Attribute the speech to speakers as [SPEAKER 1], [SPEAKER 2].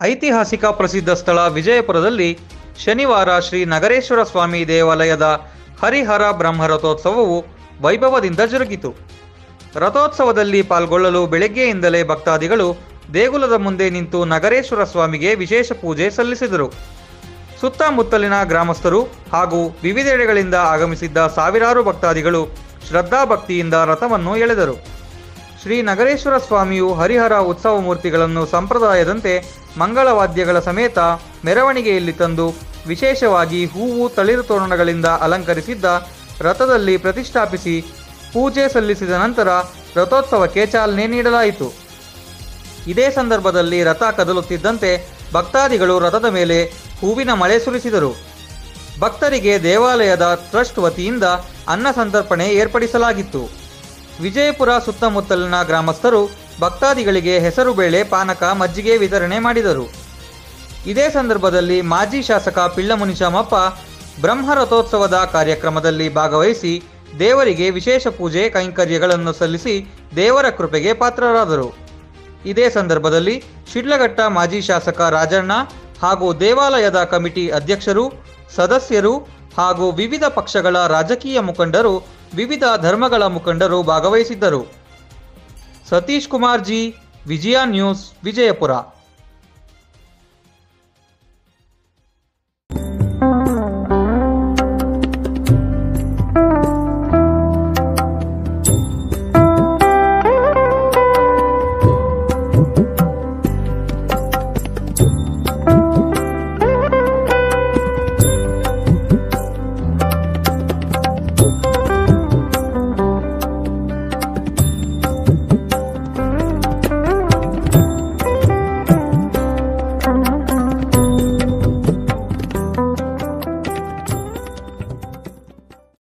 [SPEAKER 1] ಐತಿಹಾಸಿಕ ಪ್ರಸಿದ್ಧ ಸ್ಥಳ ವಿಜಯಪುರದಲ್ಲಿ ಶನಿವಾರ ಶ್ರೀ ನಗರೇಶ್ವರ ಸ್ವಾಮಿ ದೇವಾಲಯದ ಹರಿಹರ ಬ್ರಹ್ಮ ರಥೋತ್ಸವವು ವೈಭವದಿಂದ ಜರುಗಿತು. ರಥೋತ್ಸವದಲ್ಲಿ ಪಾಲ್ಗೊಳ್ಳಲು ಬೆಳಗ್ಗೆಯಿಂದಲೇ ಭಕ್ತಾದಿಗಳು ದೇಗುಲದ ಮುಂದೆ ನಿಂತು ನಗರೇಶ್ವರ ಸ್ವಾಮಿಗೆ ವಿಶೇಷ ಪೂಜೆ ಸಲ್ಲಿಸಿದರು. ಸುತ್ತಮುತ್ತಲಿನ ಗ್ರಾಮಸ್ಥರು ಹಾಗೂ ವಿವಿಧೆಡೆಗಳಿಂದ ಆಗಮಿಸಿದ್ದ ಸಾವಿರಾರು ಭಕ್ತಾದಿಗಳು ಶ್ರದ್ಧಾಭಕ್ತಿಯಿಂದ ರಥವನ್ನು ಎಳೆದರು. ಶ್ರೀ ನಗರೇಶ್ವರ ಸ್ವಾಮಿಯು ಹರಿಹರ ಉತ್ಸವ ಮೂರ್ತಿಗಳನ್ನು ಸಂಪ್ರದಾಯದಂತೆ ಮಂಗಳವಾದ್ಯಗಳ ಸಮೇತ ಮೆರವಣಿಗೆಯಲ್ಲಿ ತಂದು ವಿಶೇಷವಾಗಿ ಹೂವು ತಳಿರು ತೋರಣಗಳಿಂದ ಅಲಂಕರಿಸಿದ್ದ ರಥದಲ್ಲಿ ಪ್ರತಿಷ್ಠಾಪಿಸಿ ಪೂಜೆ ಸಲ್ಲಿಸಿದ ನಂತರ ರಥೋತ್ಸವಕ್ಕೆ ಚಾಲನೆ ನೀಡಲಾಯಿತು. ಇದೇ ಸಂದರ್ಭದಲ್ಲಿ ರಥ ಕದಲುತ್ತಿದ್ದಂತೆ ಭಕ್ತಾದಿಗಳು ರಥದ ಮೇಲೆ ಹೂವಿನ ಮಳೆ ಸುರಿಸಿದರು. ಭಕ್ತರಿಗೆ ದೇವಾಲಯದ ಟ್ರಸ್ಟ್ ವತಿಯಿಂದ ಅನ್ನ ಸಂತರ್ಪಣೆ ಏರ್ಪಡಿಸಲಾಗಿತ್ತು. ವಿಜಯಪುರ ಸುತ್ತಮುತ್ತಲಿನ ಗ್ರಾಮಸ್ಥರು ಭಕ್ತಾದಿಗಳಿಗೆ ಹೆಸರುಬೇಳೆ, ಪಾನಕ, ಮಜ್ಜಿಗೆ ವಿತರಣೆ ಮಾಡಿದರು. ಇದೇ ಸಂದರ್ಭದಲ್ಲಿ ಮಾಜಿ ಶಾಸಕ ಪಿಳ್ಳಮುನಿಶಾಮಪ್ಪ ಬ್ರಹ್ಮ ರಥೋತ್ಸವದ ಕಾರ್ಯಕ್ರಮದಲ್ಲಿ ಭಾಗವಹಿಸಿ ದೇವರಿಗೆ ವಿಶೇಷ ಪೂಜೆ ಕೈಂಕರ್ಯಗಳನ್ನು ಸಲ್ಲಿಸಿ ದೇವರ ಕೃಪೆಗೆ ಪಾತ್ರರಾದರು. ಇದೇ ಸಂದರ್ಭದಲ್ಲಿ ಶಿಡ್ಲಘಟ್ಟ ಮಾಜಿ ಶಾಸಕ ರಾಜಣ್ಣ ಹಾಗೂ ದೇವಾಲಯದ ಕಮಿಟಿ ಅಧ್ಯಕ್ಷರು, ಸದಸ್ಯರು ಹಾಗೂ ವಿವಿಧ ಪಕ್ಷಗಳ ರಾಜಕೀಯ ಮುಖಂಡರು, ವಿವಿಧ ಧರ್ಮಗಳ ಮುಖಂಡರು ಭಾಗವಹಿಸಿದ್ದರು. ಸತೀಶ್ ಕುಮಾರ್ ಜಿ, ವಿಜಯ ನ್ಯೂಸ್, ವಿಜಯಪುರ.